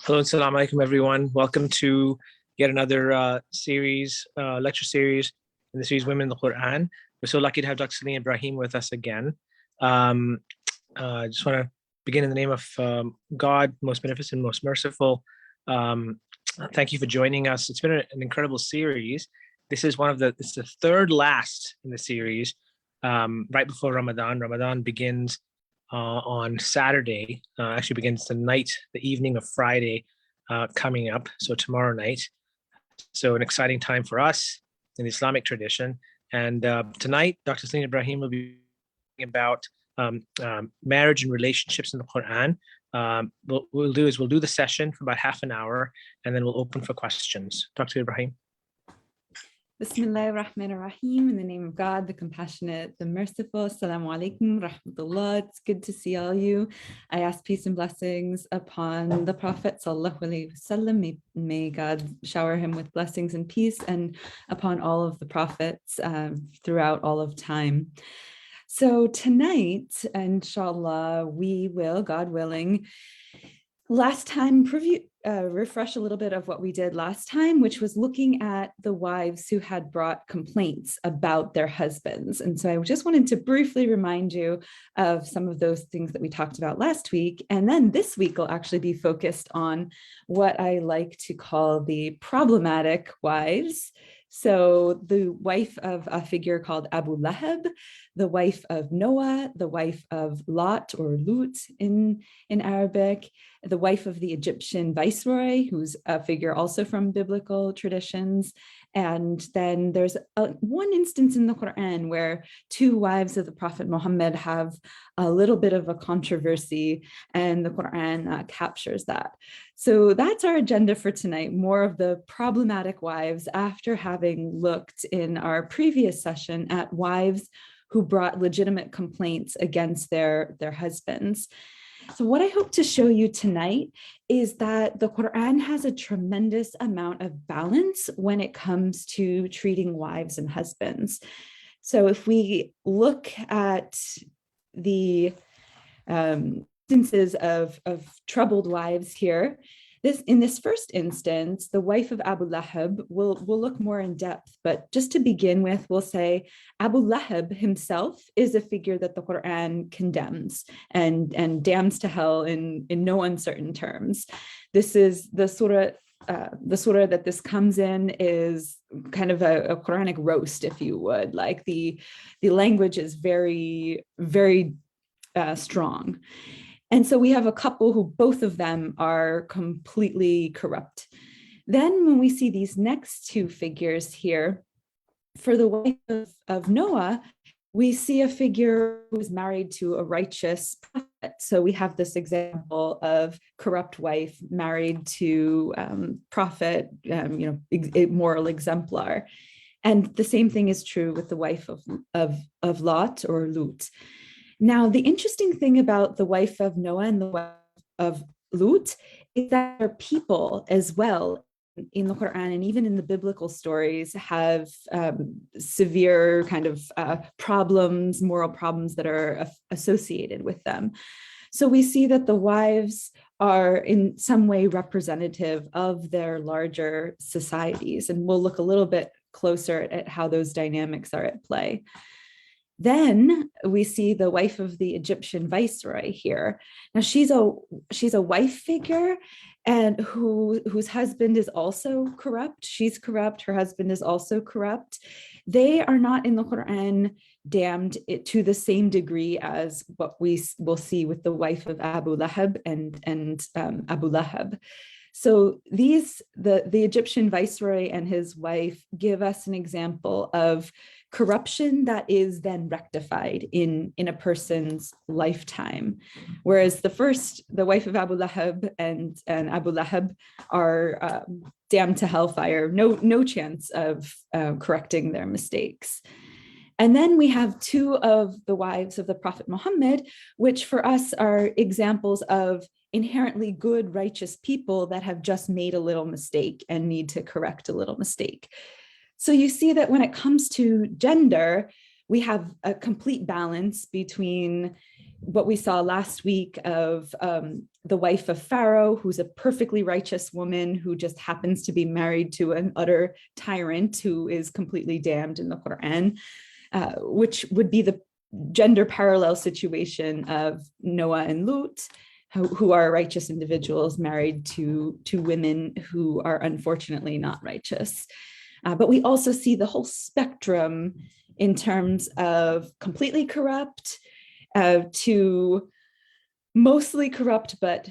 Hello, assalamu alaikum, everyone. Welcome to yet another lecture series in the series Women in the Qur'an. We're so lucky to have Dr. Celene Ibrahim with us again. I just want to begin in the name of God, most beneficent, most merciful. Thank you for joining us. It's been an incredible series. This is it's the third last in the series, right before Ramadan. Ramadan begins on Saturday, actually begins the evening of Friday coming up, so tomorrow night. So an exciting time for us in the Islamic tradition. And tonight, Dr. Celene Ibrahim will be talking about marriage and relationships in the Qur'an. What we'll do is we'll do the session for about half an hour, and then we'll open for questions. Dr. Ibrahim. Bismillahir Rahmanir Rahim, in the name of God, the compassionate, the merciful. Assalamu alaikum, rahmatullah. It's good to see all you. I ask peace and blessings upon the Prophet sallallahu alaihi wasallam. May God shower him with blessings and peace, and upon all of the prophets throughout all of time. So tonight, inshallah, we will, God willing, last time refresh a little bit of what we did last time, which was looking at the wives who had brought complaints about their husbands. And so I just wanted to briefly remind you of some of those things that we talked about last week. And then this week will actually be focused on what I like to call the problematic wives. So the wife of a figure called Abu Lahab, the wife of Noah, the wife of Lot or Lut in Arabic, the wife of the Egyptian Viceroy, who's a figure also from biblical traditions. And then there's one instance in the Qur'an where two wives of the Prophet Muhammad have a little bit of a controversy, and the Qur'an captures that. So that's our agenda for tonight, more of the problematic wives, after having looked in our previous session at wives who brought legitimate complaints against their husbands. So what I hope to show you tonight is that the Qur'an has a tremendous amount of balance when it comes to treating wives and husbands. So if we look at the instances of troubled wives here, in this first instance, the wife of Abu Lahab, we'll look more in depth, but just to begin with, we'll say Abu Lahab himself is a figure that the Qur'an condemns and damns to hell in no uncertain terms. This is the surah that this comes in is kind of a Quranic roast, if you would. Like the language is very, very strong. And so we have a couple who both of them are completely corrupt. Then when we see these next two figures here, for the wife of Noah, we see a figure who is married to a righteous prophet. So we have this example of corrupt wife married to prophet, a moral exemplar. And the same thing is true with the wife of Lot or Lut. Now, the interesting thing about the wife of Noah and the wife of Lut is that their people as well in the Qur'an and even in the biblical stories have severe kind of problems, moral problems that are associated with them. So we see that the wives are in some way representative of their larger societies, and we'll look a little bit closer at how those dynamics are at play. Then we see the wife of the Egyptian viceroy here. Now she's a wife figure, and whose husband is also corrupt. She's corrupt. Her husband is also corrupt. They are not in the Qur'an damned to the same degree as what we will see with the wife of Abu Lahab and Abu Lahab. So the Egyptian viceroy and his wife give us an example of corruption that is then rectified in a person's lifetime. Whereas the wife of Abu Lahab and Abu Lahab are damned to hellfire, no chance of correcting their mistakes. And then we have two of the wives of the Prophet Muhammad, which for us are examples of inherently good, righteous people that have just made a little mistake and need to correct a little mistake. So you see that when it comes to gender, we have a complete balance between what we saw last week of the wife of Pharaoh, who's a perfectly righteous woman who just happens to be married to an utter tyrant who is completely damned in the Qur'an, which would be the gender parallel situation of Noah and Lut, who are righteous individuals married to women who are unfortunately not righteous. But we also see the whole spectrum in terms of completely corrupt to mostly corrupt but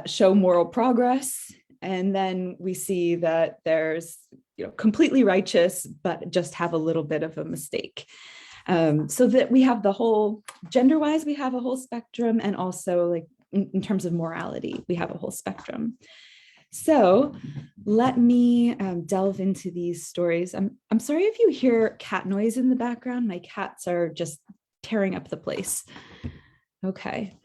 show moral progress. And then we see that there's completely righteous but just have a little bit of a mistake. So that we have the whole, gender-wise, we have a whole spectrum, and also like in terms of morality, we have a whole spectrum. So let me delve into these stories. I'm sorry if you hear cat noise in the background. My cats are just tearing up the place. Okay.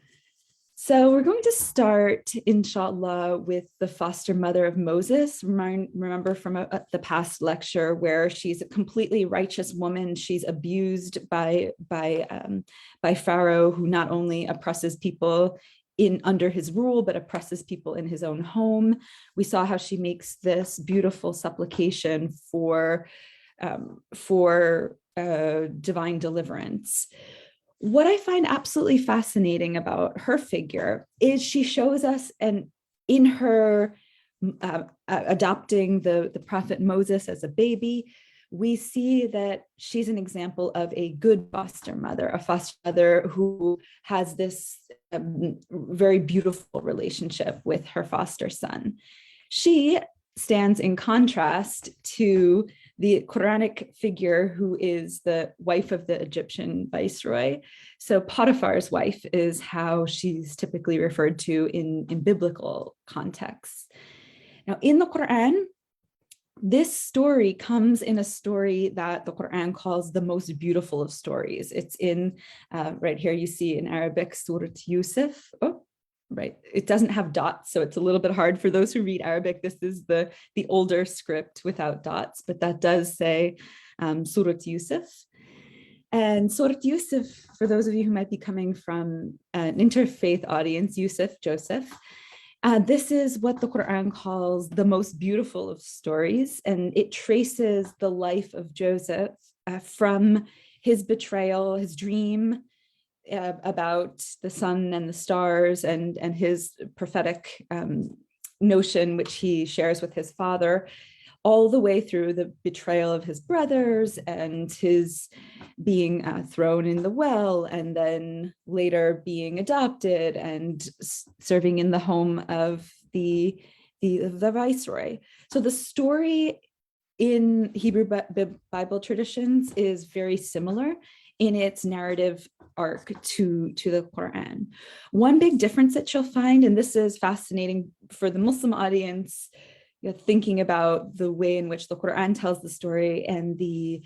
So we're going to start, inshallah, with the foster mother of Moses. Remember from the past lecture where she's a completely righteous woman. She's abused by Pharaoh, who not only oppresses people under his rule, but oppresses people in his own home. We saw how she makes this beautiful supplication for divine deliverance. What I find absolutely fascinating about her figure is she shows us, and in her adopting the prophet Moses as a baby, we see that she's an example of a good foster mother, a foster mother who has this very beautiful relationship with her foster son. She stands in contrast to the Quranic figure who is the wife of the Egyptian viceroy. So Potiphar's wife is how she's typically referred to in biblical contexts. Now, in the Qur'an, this story comes in a story that the Qur'an calls the most beautiful of stories. It's in, right here you see in Arabic, Surah Yusuf. Oh, right. It doesn't have dots, so it's a little bit hard for those who read Arabic. This is the older script without dots, but that does say Surah Yusuf. And Surah Yusuf, for those of you who might be coming from an interfaith audience, Yusuf, Joseph, this is what the Qur'an calls the most beautiful of stories, and it traces the life of Joseph from his betrayal, his dream about the sun and the stars, and his prophetic notion, which he shares with his father, all the way through the betrayal of his brothers and his being thrown in the well, and then later being adopted and serving in the home of the viceroy. So the story in Hebrew Bible traditions is very similar in its narrative arc to the Qur'an. One big difference that you'll find, and this is fascinating for the Muslim audience, thinking about the way in which the Qur'an tells the story and the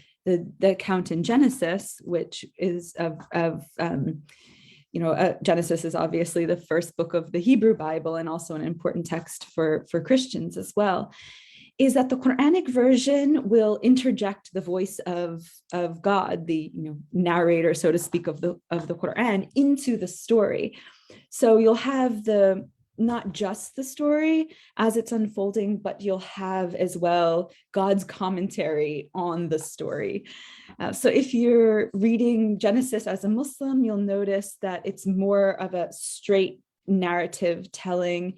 account in Genesis, which is Genesis is obviously the first book of the Hebrew Bible and also an important text for Christians as well, is that the Quranic version will interject the voice of God, the narrator, so to speak, of the Qur'an into the story. So you'll have not just the story as it's unfolding, but you'll have as well God's commentary on the story. So if you're reading Genesis as a Muslim, you'll notice that it's more of a straight narrative telling.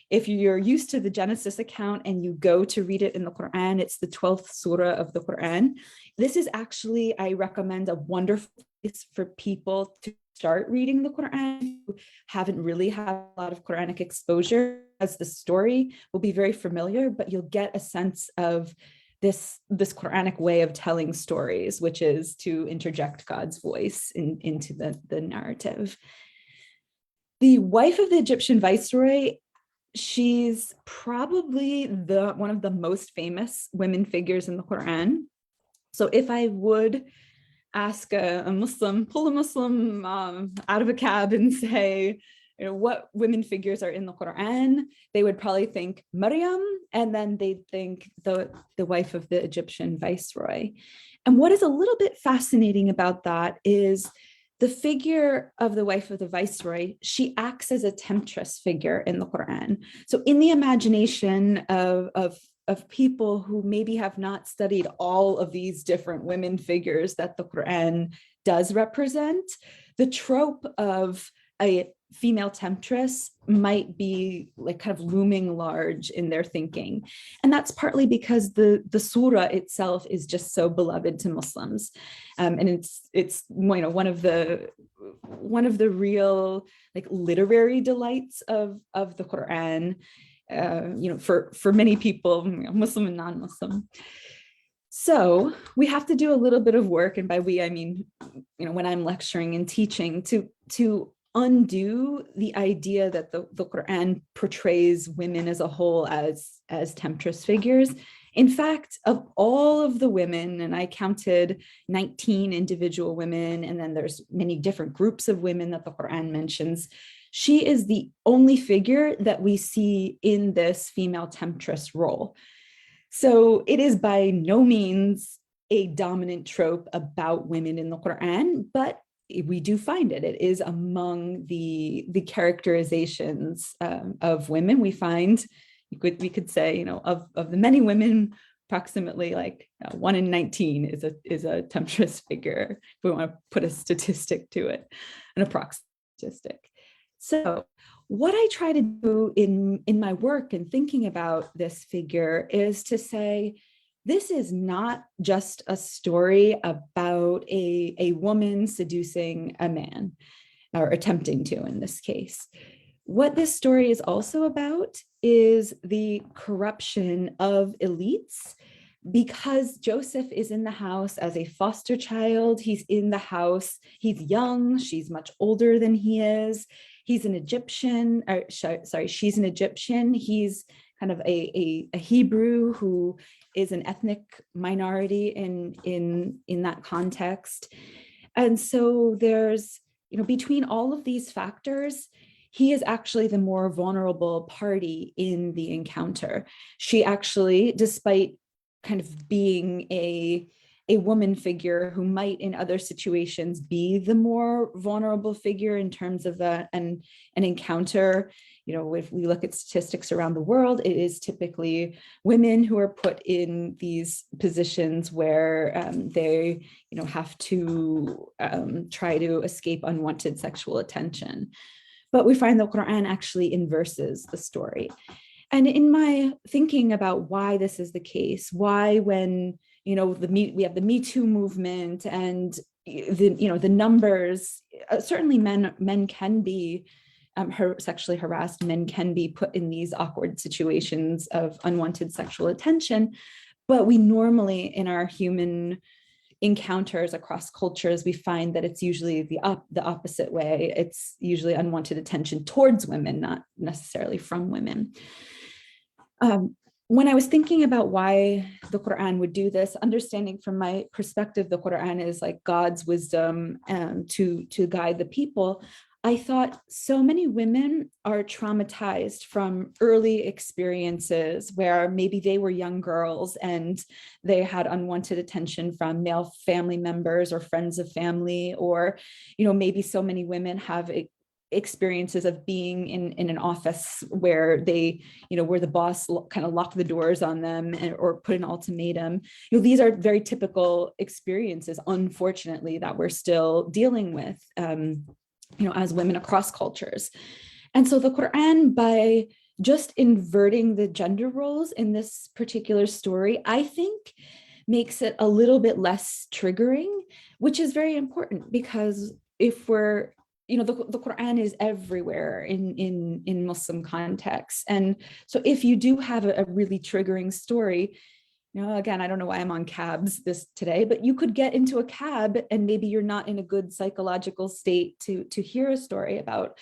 If you're used to the Genesis account and you go to read it in the Qur'an, it's the 12th surah of the Qur'an. This is actually, I recommend, a wonderful place for people to start reading the Qur'an who haven't really had a lot of Quranic exposure, as the story will be very familiar, but you'll get a sense of this Quranic way of telling stories, which is to interject God's voice into the narrative. The wife of the Egyptian viceroy, she's probably one of the most famous women figures in the Qur'an. So if I would ask a Muslim, pull a Muslim out of a cab and say, what women figures are in the Qur'an, they would probably think Maryam, and then they'd think the wife of the Egyptian viceroy. And what is a little bit fascinating about that is the figure of the wife of the Viceroy, she acts as a temptress figure in the Qur'an. So in the imagination of people who maybe have not studied all of these different women figures that the Qur'an does represent, the trope of a female temptress might be like kind of looming large in their thinking. And that's partly because the surah itself is just so beloved to Muslims. And it's one of the real like literary delights of the Qur'an, for many people, Muslim and non-Muslim. So we have to do a little bit of work, and by we I mean, when I'm lecturing and teaching, to undo the idea that the Qur'an portrays women as a whole as temptress figures. In fact, of all of the women, and I counted 19 individual women, and then there's many different groups of women that the Qur'an mentions, she is the only figure that we see in this female temptress role. So it is by no means a dominant trope about women in the Qur'an, but we do find it. It is among the characterizations of women. We find, we could say, of the many women, approximately like 1 in 19 is a temptress figure, if we want to put a statistic to it, an approximate statistic. So what I try to do in my work and thinking about this figure is to say, this is not just a story about a woman seducing a man, or attempting to in this case. What this story is also about is the corruption of elites, because Joseph is in the house as a foster child. He's in the house, he's young, she's much older than he is. He's an Egyptian, she's an Egyptian. He's kind of a Hebrew who is an ethnic minority in that context. And so there's, between all of these factors, he is actually the more vulnerable party in the encounter. She actually, despite kind of being a woman figure who might in other situations be the more vulnerable figure in terms of an encounter, if we look at statistics around the world, it is typically women who are put in these positions where they have to try to escape unwanted sexual attention. But we find the Qur'an actually inverses the story. And in my thinking about why this is the case, why when we have the Me Too movement and the numbers, certainly men can be sexually harassed, men can be put in these awkward situations of unwanted sexual attention, but we normally in our human encounters across cultures, we find that it's usually the opposite way. It's usually unwanted attention towards women, not necessarily from women. When I was thinking about why the Qur'an would do this, understanding from my perspective, the Qur'an is like God's wisdom to guide the people. I thought so many women are traumatized from early experiences where maybe they were young girls and they had unwanted attention from male family members or friends of family, or, maybe so many women have experiences of being in an office where they, where the boss kind of locked the doors on them or put an ultimatum. These are very typical experiences, unfortunately, that we're still dealing with, as women across cultures. And so the Qur'an, by just inverting the gender roles in this particular story, I think makes it a little bit less triggering, which is very important, because if we're the Qur'an is everywhere in Muslim contexts. And so if you do have a really triggering story, again, I don't know why I'm on cabs this today, but you could get into a cab and maybe you're not in a good psychological state to hear a story about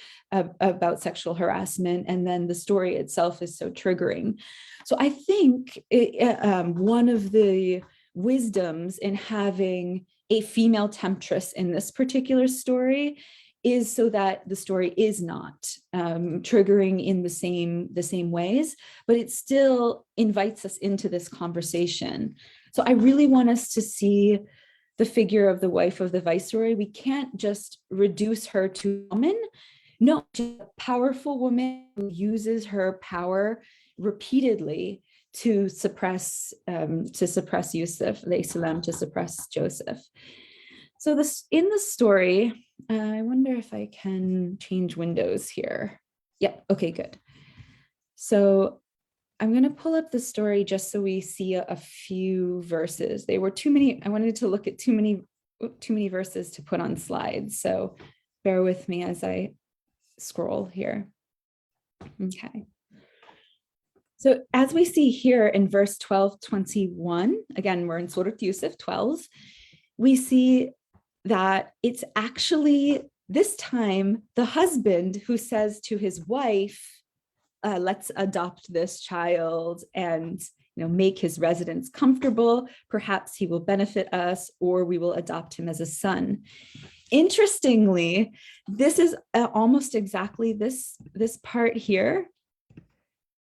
sexual harassment. And then the story itself is so triggering. So I think one of the wisdoms in having a female temptress in this particular story is so that the story is not triggering in the same ways, but it still invites us into this conversation. So I really want us to see the figure of the wife of the viceroy, we can't just reduce her to a woman. No, she's a powerful woman who uses her power repeatedly to suppress Yusuf, alayhi salam, to suppress Joseph. So this in the story, I wonder if I can change windows here. Yep, okay, good. So I'm going to pull up the story just so we see a few verses. They were too many. I wanted to look at too many verses to put on slides. So bear with me as I scroll here. Okay. So as we see here in verse 12:21, again, we're in Surah Yusuf 12, we see that it's actually this time the husband who says to his wife, let's adopt this child and make his residence comfortable. Perhaps he will benefit us, or we will adopt him as a son. Interestingly, this is almost exactly this part here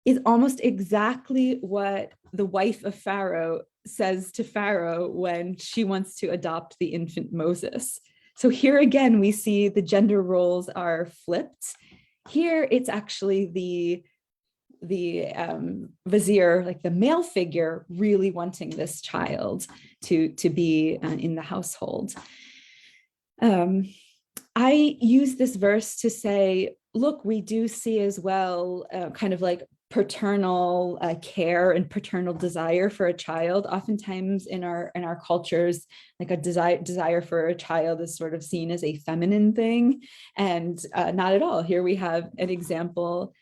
is almost exactly what the wife of Pharaoh says to Pharaoh when she wants to adopt the infant Moses. So here again, we see the gender roles are flipped. Here, it's actually the vizier, like the male figure, really wanting this child to be in the household. I use this verse to say, look, we do see as well kind of like paternal care and paternal desire for a child. Oftentimes in our cultures, like a desire for a child is sort of seen as a feminine thing, and not at all. Here we have an example,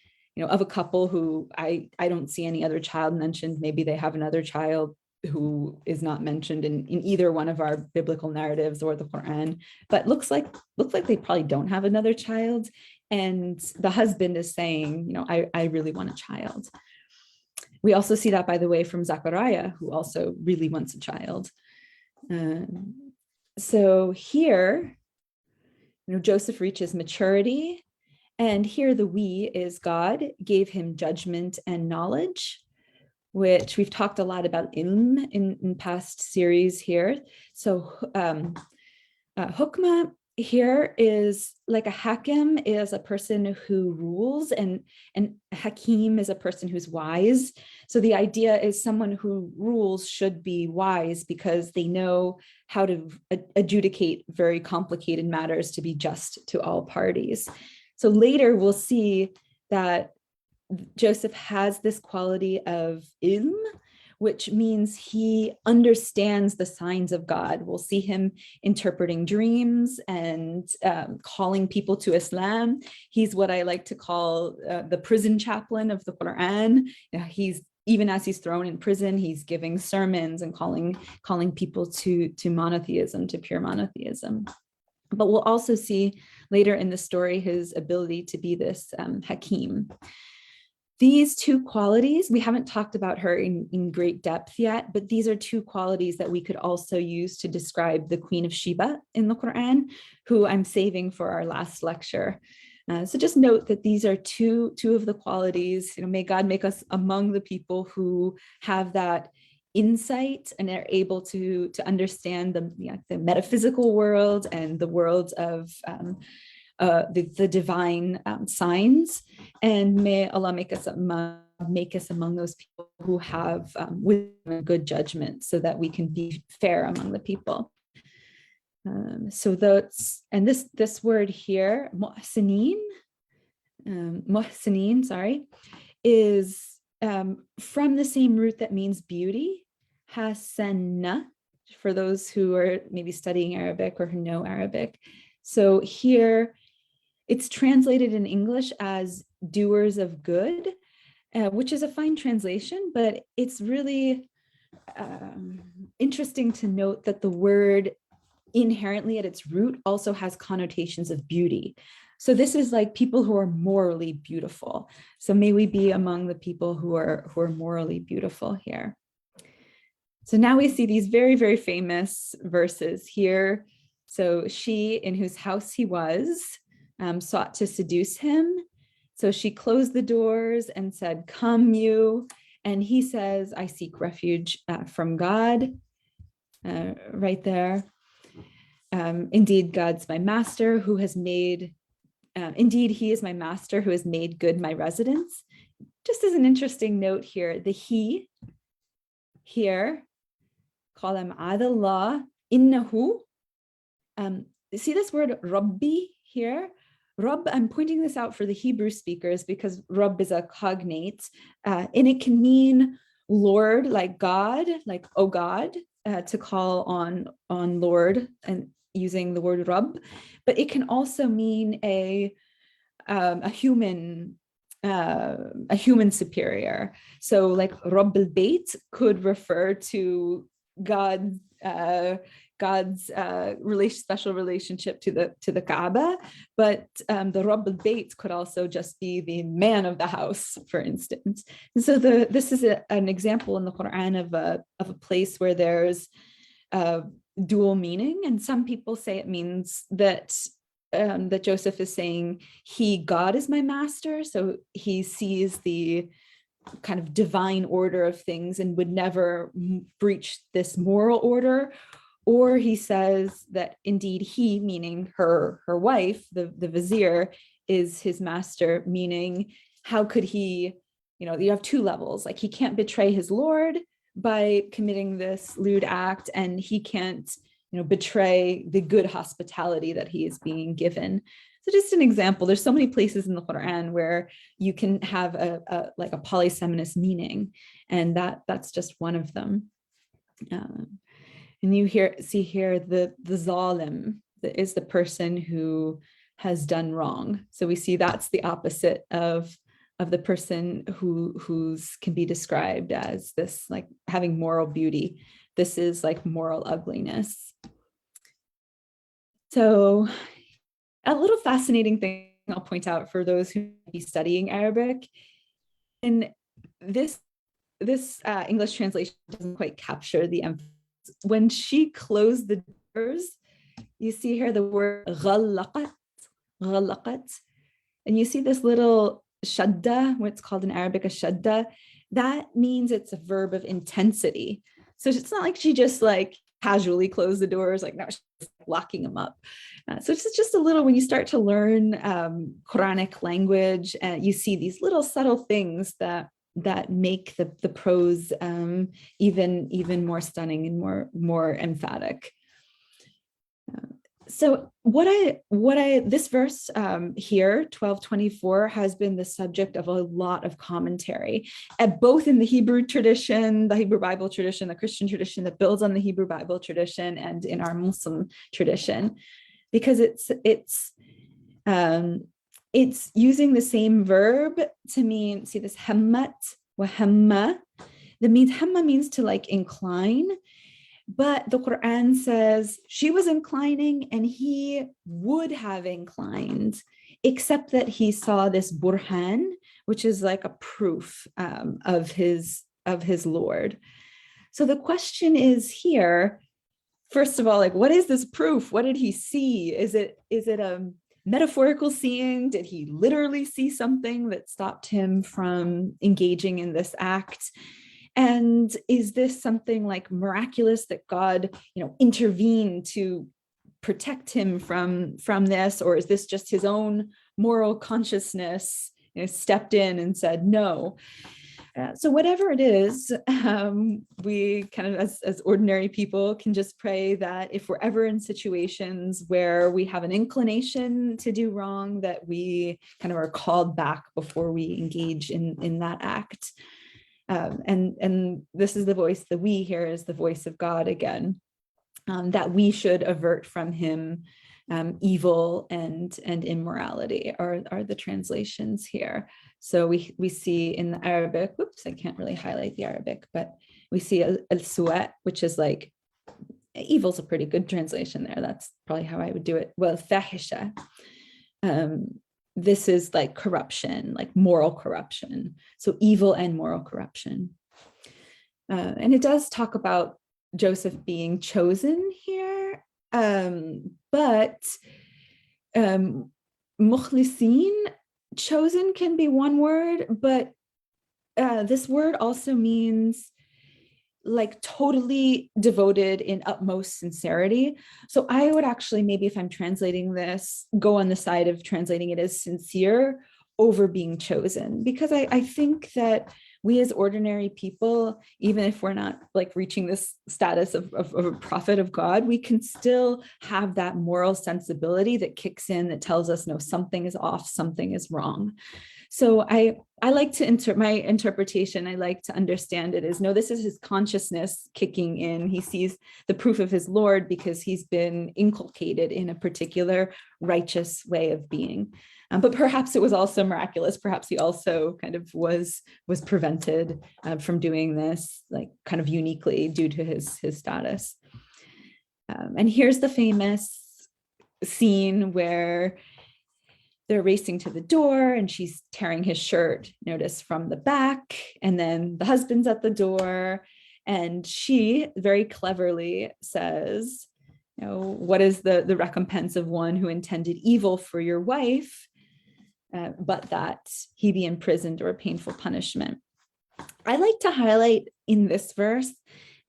of a couple who I don't see any other child mentioned. Maybe they have another child who is not mentioned in either one of our biblical narratives or the Qur'an, but looks like they probably don't have another child. And the husband is saying, I really want a child. We also see that, by the way, from Zachariah, who also really wants a child. So here, Joseph reaches maturity. And here the we is God gave him judgment and knowledge, which we've talked a lot about ilm in past series here. So hukmah here is like a hakim is a person who rules, and hakim is a person who's wise. So the idea is someone who rules should be wise because they know how to adjudicate very complicated matters to be just to all parties. So later we'll see that Joseph has this quality of ilm, which means he understands the signs of God. We'll see him interpreting dreams and calling people to Islam. He's what I like to call the prison chaplain of the Qur'an. He's, even as he's thrown in prison, he's giving sermons and calling people to monotheism, to pure monotheism. But we'll also see later in the story his ability to be this hakim. These two qualities, we haven't talked about her in great depth yet, but these are two qualities that we could also use to describe the Queen of Sheba in the Qur'an, who I'm saving for our last lecture. So just note that these are two of the qualities. May God make us among the people who have that insight and are able to understand the metaphysical world and the world of the divine signs. And may Allah make us among those people who have wisdom and good judgment, so that we can be fair among the people. So that's, and this word here, muhsinin, is from the same root that means beauty, hasanna, for those who are maybe studying Arabic or who know Arabic. So here it's translated in English as doers of good, which is a fine translation, but it's really interesting to note that the word inherently at its root also has connotations of beauty. So this is like people who are morally beautiful. So may we be among the people who are morally beautiful here. So now we see these very, very famous verses here. So she, in whose house he was, sought to seduce him. So she closed the doors and said, "Come you." And he says, "I seek refuge from God." right there. Indeed, God's my master who has made, indeed, he is my master who has made good my residence. Just as an interesting note here, the he here, call him Adallah, innahu. See this word Rabbi here? Rabb, I'm pointing this out for the Hebrew speakers because Rabb is a cognate, and it can mean Lord, like God, like oh God, to call on Lord and using the word Rabb, but it can also mean a human superior. So like Rabb al-Bayt could refer to God. God's special relationship to the Kaaba, but the Rabb al-Bayt could also just be the man of the house, for instance. And so this is an example in the Qur'an of a place where there's dual meaning, and some people say it means that that Joseph is saying God is my master, so he sees the kind of divine order of things and would never breach this moral order. Or he says that indeed he, meaning her wife, the vizier, is his master, meaning how could he, you have two levels, like he can't betray his lord by committing this lewd act, and he can't, betray the good hospitality that he is being given. So just an example, there's so many places in the Qur'an where you can have a polysemous meaning, and that's just one of them. And you see here the zalim is the person who has done wrong. So we see that's the opposite of the person who's can be described as this, like having moral beauty. This is like moral ugliness. So a little fascinating thing I'll point out for those who may be studying Arabic, and this English translation doesn't quite capture the emphasis. When she closed the doors, you see here the word غلقت, and you see this little shadda, what's called in Arabic a shadda. That means it's a verb of intensity. So it's not like she just like casually closed the doors, like no, she's locking them up. So it's just a little, when you start to learn Quranic language, you see these little subtle things that make the prose even more stunning and more emphatic. So this verse here, 12:24, has been the subject of a lot of commentary, both in the Hebrew tradition, the Hebrew Bible tradition, the Christian tradition that builds on the Hebrew Bible tradition, and in our Muslim tradition, because it's using the same verb to mean, see this hammat wa hamma, that means hamma means to like incline, but the Qur'an says she was inclining and he would have inclined, except that he saw this burhan, which is like a proof of his Lord. So the question is here, first of all, like, what is this proof? What did he see? Is it a metaphorical seeing? Did he literally see something that stopped him from engaging in this act? And is this something like miraculous that God, intervened to protect him from this? Or is this just his own moral consciousness, stepped in and said no? So whatever it is, we kind of as ordinary people can just pray that if we're ever in situations where we have an inclination to do wrong, that we kind of are called back before we engage in that act. And this is the voice, the we here is the voice of God again, that we should avert from him evil and immorality are the translations here. So we see in the Arabic, whoops, I can't really highlight the Arabic, but we see al-su'at, which is like, evil's a pretty good translation there. That's probably how I would do it. Well, fahisha. This is like corruption, like moral corruption. So evil and moral corruption. And it does talk about Joseph being chosen here, but mukhlisin, chosen can be one word, but this word also means like totally devoted in utmost sincerity. So I would actually, maybe if I'm translating this, go on the side of translating it as sincere over being chosen, because I think that we as ordinary people, even if we're not like reaching this status of a prophet of God, we can still have that moral sensibility that kicks in, that tells us, no, something is off, something is wrong. So I like to my interpretation, I like to understand it as, no, this is his consciousness kicking in. He sees the proof of his Lord because he's been inculcated in a particular righteous way of being. But perhaps it was also miraculous. Perhaps he also kind of was prevented from doing this, like kind of uniquely due to his status. And here's the famous scene where they're racing to the door and she's tearing his shirt, notice, from the back. And then the husband's at the door and she very cleverly says, you know, what is the recompense of one who intended evil for your wife, but that he be imprisoned or a painful punishment. I like to highlight in this verse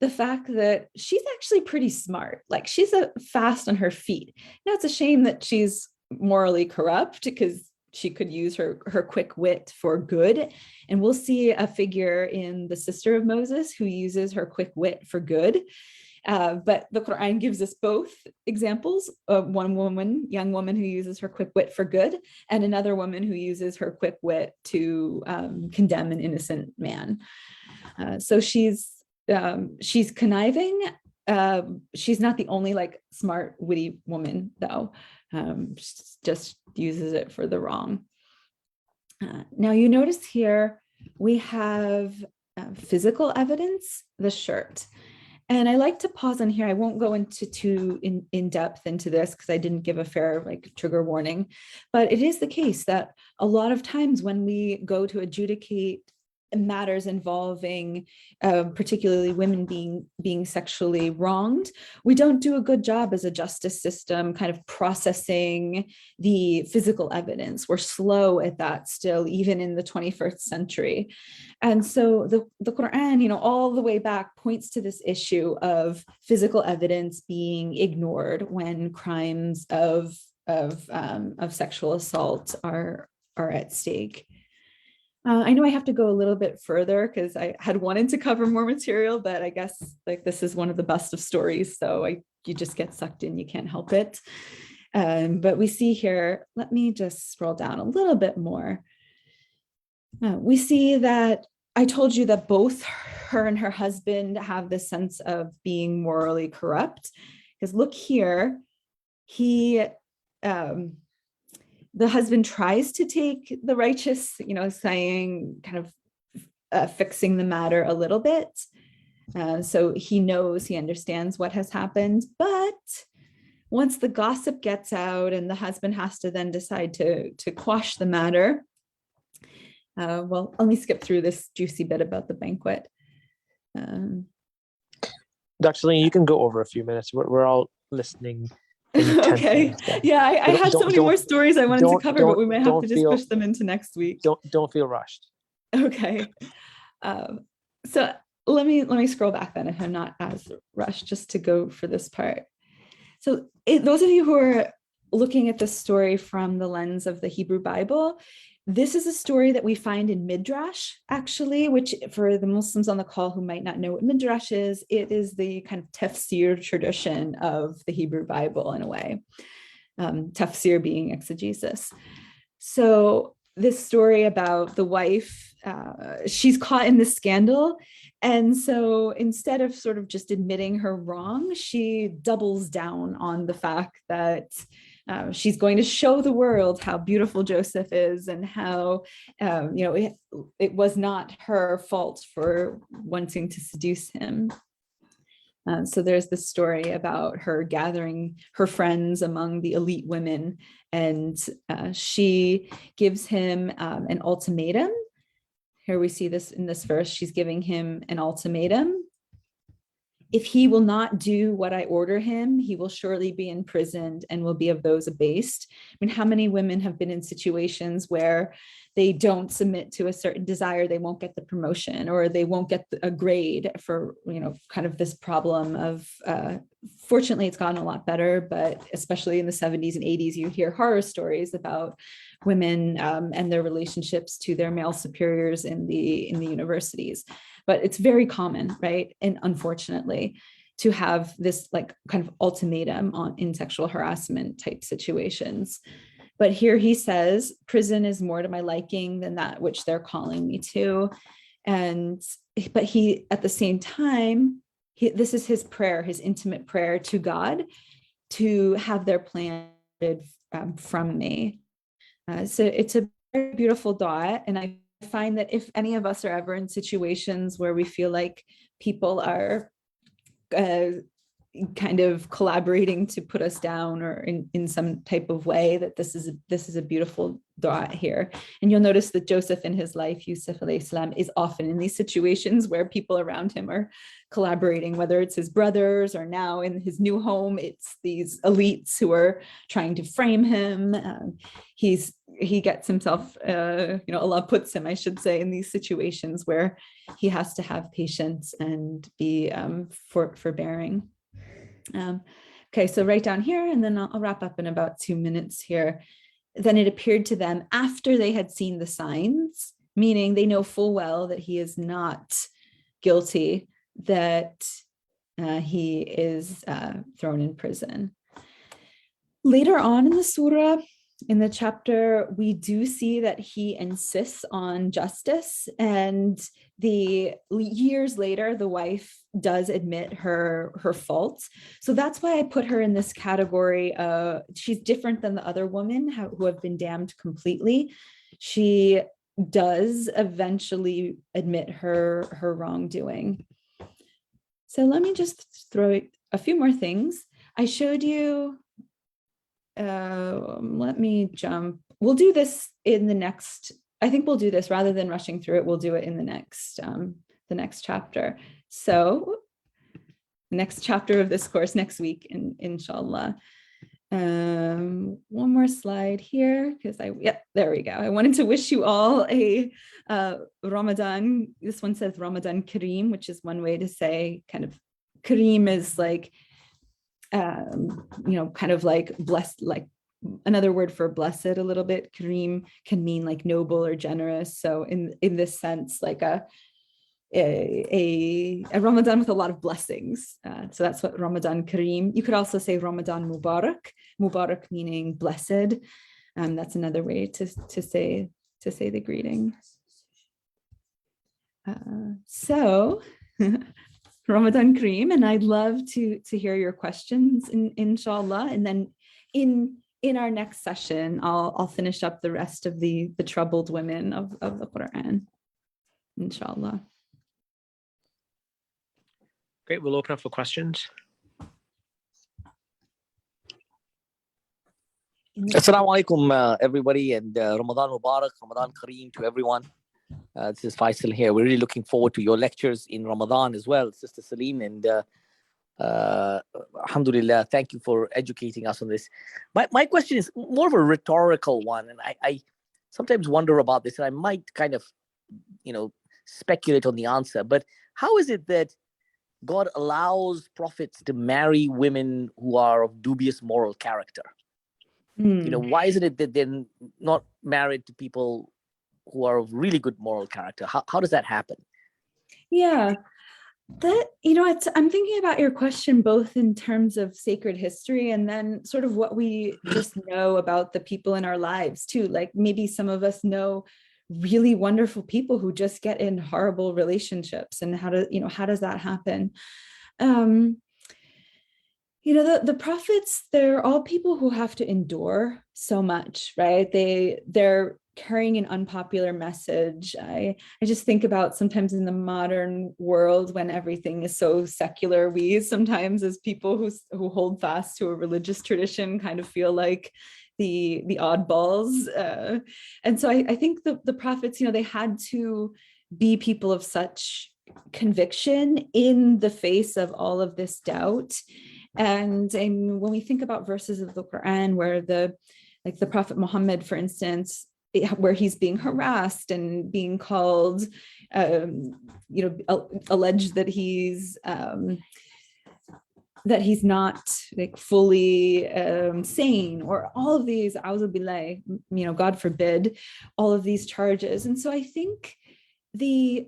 the fact that she's actually pretty smart. Like, she's fast on her feet. Now, it's a shame that she's morally corrupt, because she could use her quick wit for good. And we'll see a figure in the sister of Moses who uses her quick wit for good. But the Qur'an gives us both examples of one woman, young woman, who uses her quick wit for good, and another woman who uses her quick wit to condemn an innocent man. So she's conniving. She's not the only like smart, witty woman, though. Just uses it for the wrong. Now you notice here we have physical evidence, the shirt. And I like to pause on here. I won't go into too in depth into this because I didn't give a fair like trigger warning, but it is the case that a lot of times when we go to adjudicate matters involving particularly women being sexually wronged, we don't do a good job as a justice system kind of processing the physical evidence. We're slow at that still, even in the 21st century. And so the Qur'an, you know, all the way back points to this issue of physical evidence being ignored when crimes of sexual assault are at stake. I know I have to go a little bit further because I had wanted to cover more material, but I guess like this is one of the best of stories, so you just get sucked in, you can't help it. But we see here, let me just scroll down a little bit more. We see that I told you that both her and her husband have this sense of being morally corrupt, because look here, the husband tries to take the righteous, you know, saying, kind of fixing the matter a little bit. So he knows, he understands what has happened. But once the gossip gets out and the husband has to then decide to quash the matter, well, let me skip through this juicy bit about the banquet. Dr. Celene, you can go over a few minutes. We're all listening. Okay. Yeah, I had so many more stories I wanted to cover, but we may have to just push them into next week. Don't feel rushed. Okay. So let me scroll back then if I'm not as rushed, just to go for this part. So those of you who are looking at this story from the lens of the Hebrew Bible, this is a story that we find in Midrash, actually, which for the Muslims on the call who might not know what Midrash is, it is the kind of tafsir tradition of the Hebrew Bible in a way, tafsir being exegesis. So this story about the wife, she's caught in this scandal. And so instead of sort of just admitting her wrong, she doubles down on the fact that she's going to show the world how beautiful Joseph is and how, you know, it was not her fault for wanting to seduce him. So there's this story about her gathering her friends among the elite women, and she gives him an ultimatum. Here we see this in this verse, she's giving him an ultimatum. if he will not do what I order him, he will surely be imprisoned and will be of those abased. I mean, how many women have been in situations where they don't submit to a certain desire, they won't get the promotion, or they won't get a grade for, kind of this problem of, fortunately, it's gotten a lot better, but especially in the 70s and 80s, you hear horror stories about women and their relationships to their male superiors in the universities. But it's very common, right? And unfortunately, to have this like kind of ultimatum in sexual harassment type situations. But here he says, prison is more to my liking than that which they're calling me to. But he, at the same time, this is his prayer, his intimate prayer to God, to have their plan from me. So it's a very beautiful dua. And I find that if any of us are ever in situations where we feel like people are kind of collaborating to put us down or in some type of way, that this is a beautiful dua here. And you'll notice that Joseph in his life, Yusuf alayhi salam, is often in these situations where people around him are collaborating, whether it's his brothers or now in his new home, it's these elites who are trying to frame him. He gets himself, Allah puts him, I should say, in these situations where he has to have patience and be forbearing. Okay, so right down here, and then I'll wrap up in about 2 minutes here. Then it appeared to them after they had seen the signs, meaning they know full well that he is not guilty, that he is thrown in prison. Later on in the surah, in the chapter, we do see that he insists on justice, and years later, the wife does admit her faults. So that's why I put her in this category. She's different than the other women who have been damned completely. She does eventually admit her wrongdoing. So let me just throw a few more things. I showed you. Let me jump. We'll do this in the next. I think we'll do this rather than rushing through it. We'll do it in the next chapter. So, next chapter of this course next week, inshallah. One more slide here because there we go. I wanted to wish you all a Ramadan. This one says Ramadan Kareem, which is one way to say kind of Kareem is like. Kind of like blessed, like another word for blessed a little bit. Kareem can mean like noble or generous. So in this sense, like a Ramadan with a lot of blessings. So that's what Ramadan Kareem. You could also say Ramadan Mubarak. Mubarak meaning blessed. That's another way to say the greeting. So. Ramadan Kareem, and I'd love to hear your questions, inshallah. And then in our next session, I'll finish up the rest of the troubled women of the Qur'an, inshallah. Great, we'll open up for questions. Assalamu alaikum, everybody, and Ramadan Mubarak, Ramadan Kareem to everyone. This is Faisal here. We're really looking forward to your lectures in Ramadan as well, Sister Celene, and alhamdulillah, thank you for educating us on this. My question is more of a rhetorical one, and I sometimes wonder about this, and I might kind of, speculate on the answer, but how is it that God allows prophets to marry women who are of dubious moral character? Why isn't it that they're not married to people who are of really good moral character? How does that happen? Yeah, I'm thinking about your question both in terms of sacred history and then sort of what we just know about the people in our lives too. Like maybe some of us know really wonderful people who just get in horrible relationships, and how does that happen? The prophets, they're all people who have to endure so much, right? They're carrying an unpopular message. I just think about sometimes in the modern world when everything is so secular, we sometimes as people who hold fast to a religious tradition kind of feel like the oddballs. And so I think the prophets, they had to be people of such conviction in the face of all of this doubt. And when we think about verses of the Qur'an where the Prophet Muhammad, for instance, where he's being harassed and being called, alleged that he's not like fully sane, or all of these, a'udhu billah, God forbid, all of these charges. And so I think the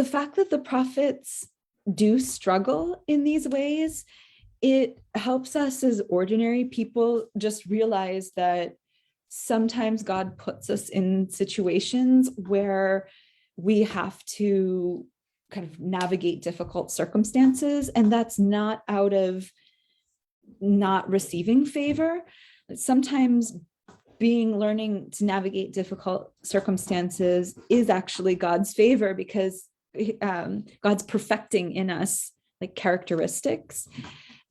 fact that the prophets do struggle in these ways, it helps us as ordinary people just realize that sometimes God puts us in situations where we have to kind of navigate difficult circumstances, and that's not out of not receiving favor. Sometimes learning to navigate difficult circumstances is actually God's favor, because God's perfecting in us like characteristics.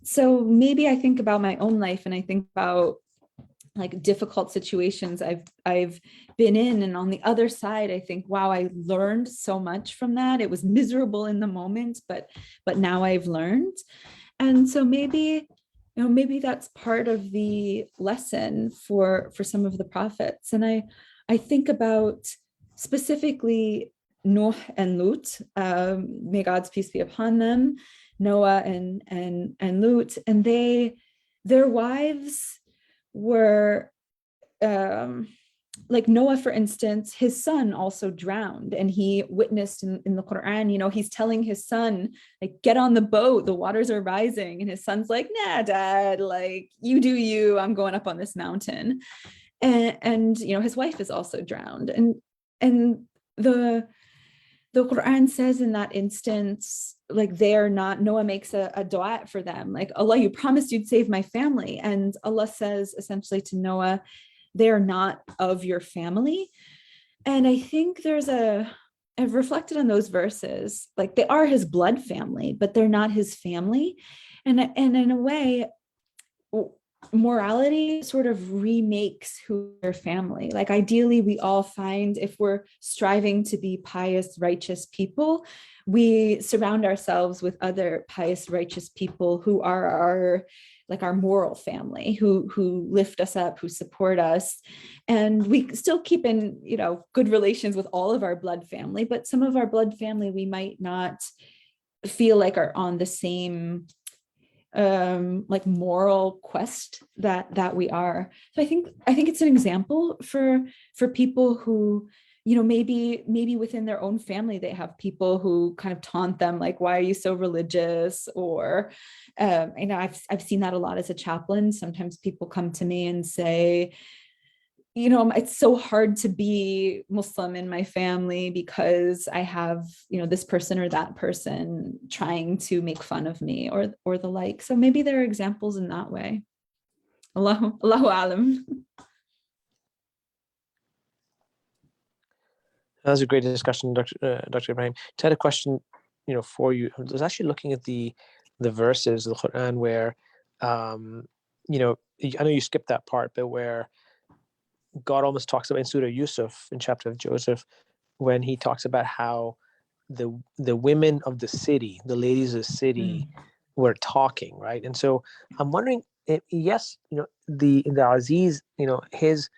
So maybe I think about my own life, and I think about like difficult situations I've been in, and on the other side, I think, wow, I learned so much from that. It was miserable in the moment, but now I've learned. And so maybe that's part of the lesson for some of the prophets. And I think about specifically Nuh and Lut, may God's peace be upon them, Noah and Lut, and their wives were like Noah, for instance, his son also drowned, and he witnessed in the Qur'an, he's telling his son, like, get on the boat, the waters are rising, and his son's like, nah, dad, like, you do you, I'm going up on this mountain. And his wife is also drowned, and the Qur'an says in that instance, like, Noah makes a dua for them, like, Allah, you promised you'd save my family. And Allah says essentially to Noah, they're not of your family. And I think I've reflected on those verses, like, they are his blood family, but they're not his family. And in a way, morality sort of remakes who their family. Like, ideally, we all find, if we're striving to be pious, righteous people, we surround ourselves with other pious, righteous people who are our moral family, who lift us up, who support us. And we still keep in, good relations with all of our blood family, but some of our blood family we might not feel like are on the same like moral quest that we are. So I think it's an example for people who, maybe within their own family, they have people who kind of taunt them, like, why are you so religious? Or, I've seen that a lot as a chaplain. Sometimes people come to me and say, it's so hard to be Muslim in my family because I have, this person or that person trying to make fun of me or the like. So maybe there are examples in that way. Allahu alam. That was a great discussion, Dr. Ibrahim. I had a question, for you. I was actually looking at the verses of the Qur'an where, I know you skipped that part, but where God almost talks about in Surah Yusuf, in chapter of Joseph, when he talks about how the women of the city, the ladies of the city, were talking, right? And so I'm wondering, yes, the Aziz, his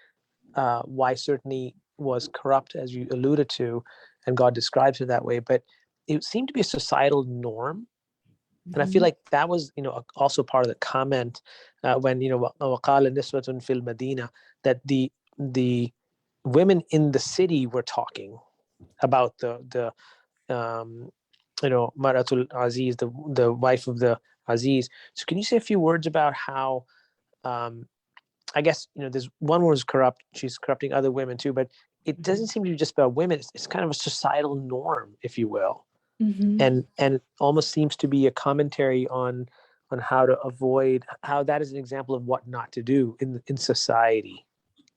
wife certainly was corrupt, as you alluded to, and God describes it that way, but it seemed to be a societal norm. And I feel like that was, also part of the comment when, وَقَالَ نِسْوَةٌ فِي الْمَدِينَةِ, that the women in the city were talking about the Maratul Aziz, the wife of the Aziz. So can you say a few words about how, I guess, there's one woman's corrupt, she's corrupting other women too, but it doesn't seem to be just about women. It's kind of a societal norm, if you will. And it almost seems to be a commentary on how to avoid, how that is an example of what not to do in society.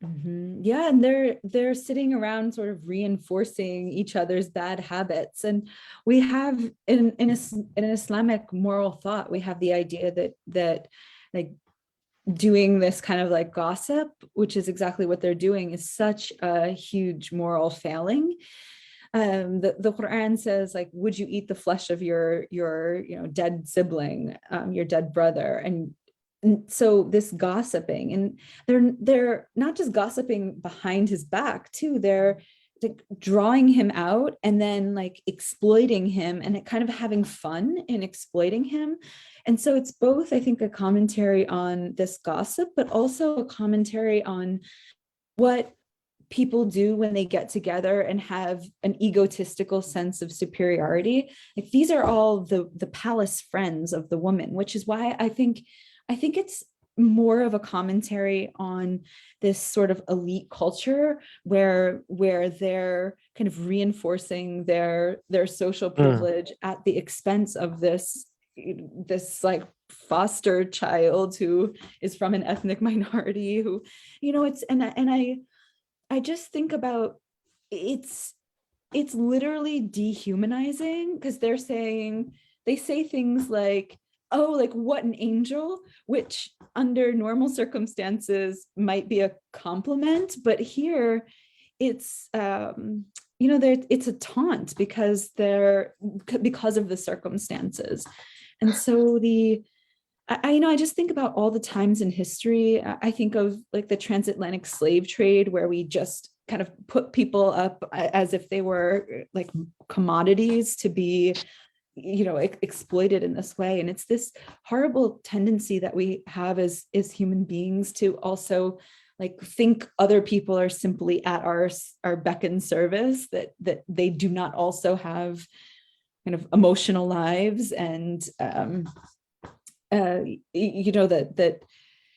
Yeah, and they're sitting around sort of reinforcing each other's bad habits. And we have in an Islamic moral thought, we have the idea that like doing this kind of like gossip, which is exactly what they're doing, is such a huge moral failing. the Qur'an says, like, would you eat the flesh of your dead sibling, your dead brother? And so this gossiping, and they're not just gossiping behind his back too, they're like drawing him out and then like exploiting him and kind of having fun in exploiting him. And so it's both, I think, a commentary on this gossip, but also a commentary on what people do when they get together and have an egotistical sense of superiority. Like, these are all the palace friends of the woman, which is why I think it's more of a commentary on this sort of elite culture where they're kind of reinforcing their social privilege at the expense of this like foster child who is from an ethnic minority, who, it's, and I just think about, it's literally dehumanizing, because they say things like, oh, like, what an angel, which under normal circumstances might be a compliment, but here it's it's a taunt because of the circumstances. And so I just think about all the times in history. I think of like the transatlantic slave trade, where we just kind of put people up as if they were like commodities to be exploited in this way. And it's this horrible tendency that we have as human beings to also like think other people are simply at our beck and service, that they do not also have kind of emotional lives, and that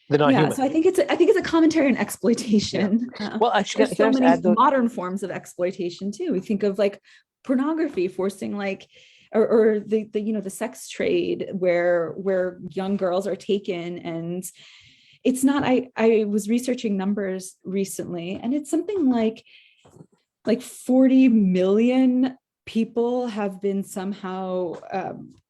They're not human. so I think it's a commentary on exploitation. Well, actually, there's so many modern forms of exploitation too. We think of like pornography forcing like, or the sex trade where young girls are taken. And it's not, I was researching numbers recently, and it's something like 40 million people have been somehow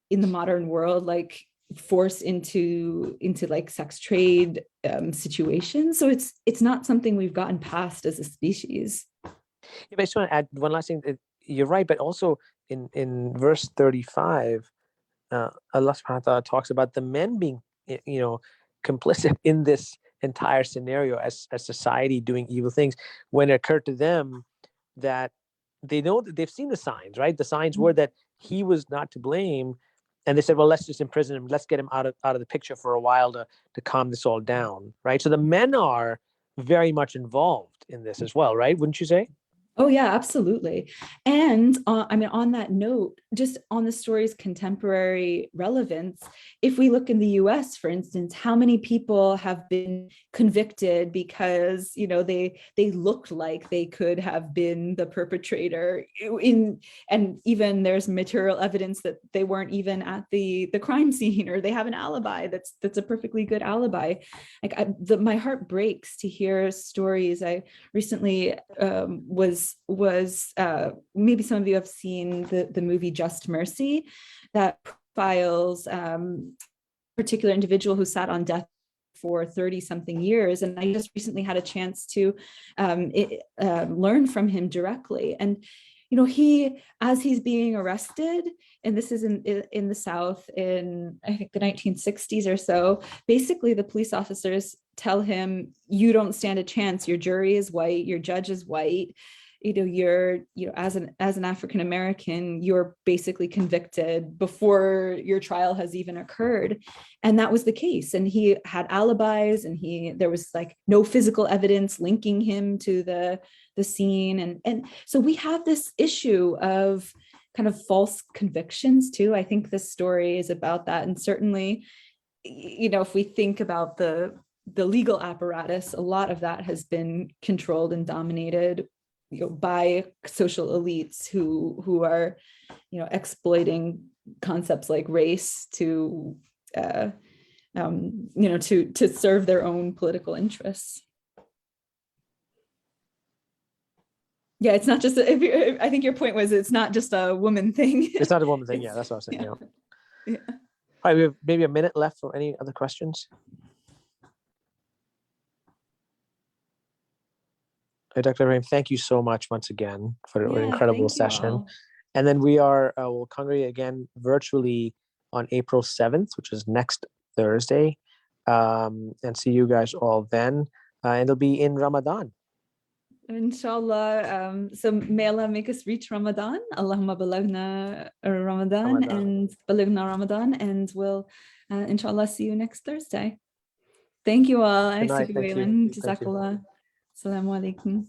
in the modern world like forced into like sex trade situations. So it's not something we've gotten past as a species. Yeah, but I just want to add one last thing. You're right, but also in verse 35, Allah subhanahu wa ta'ala talks about the men being, complicit in this entire scenario as society doing evil things, when it occurred to them that they know that they've seen the signs, right? The signs were that he was not to blame. And they said, well, let's just imprison him. Let's get him out of the picture for a while to calm this all down, right? So the men are very much involved in this as well, right? Wouldn't you say? Oh yeah, absolutely. And on that note, just on the story's contemporary relevance, if we look in the US, for instance, how many people have been convicted because, they looked like they could have been the perpetrator and even there's material evidence that they weren't even at the crime scene, or they have an alibi that's a perfectly good alibi. Like my heart breaks to hear stories. I recently was maybe some of you have seen the movie Just Mercy, that profiles a particular individual who sat on death for 30 something years. And I just recently had a chance to learn from him directly. And as he's being arrested, and this is in the South in, I think, the 1960s or so, basically the police officers tell him, you don't stand a chance. Your jury is white, your judge is white. You're, as an African American, you're basically convicted before your trial has even occurred. And that was the case. And he had alibis, and there was like no physical evidence linking him to the scene. And so we have this issue of kind of false convictions too. I think this story is about that. And certainly, if we think about the legal apparatus, a lot of that has been controlled and dominated by social elites who are, exploiting concepts like race to serve their own political interests. Yeah, it's not just. I think your point was it's not just a woman thing. It's not a woman thing. Yeah, that's what I was saying. Yeah. Yeah. All right, we have maybe a minute left for any other questions. Dr. Ibrahim, thank you so much once again for an Yeah, incredible thank you session. all. And then we'll congregate again virtually on April 7th, which is next Thursday. And see you guys all then. And it'll be in Ramadan. Inshallah. So may Allah make us reach Ramadan. Allahumma balaghna Ramadan and balaghna Ramadan. And we'll inshallah see you next Thursday. Thank you all. Good night. ICB Thank you. Wayland. Thank you. Jazakallah. Assalamu alaikum.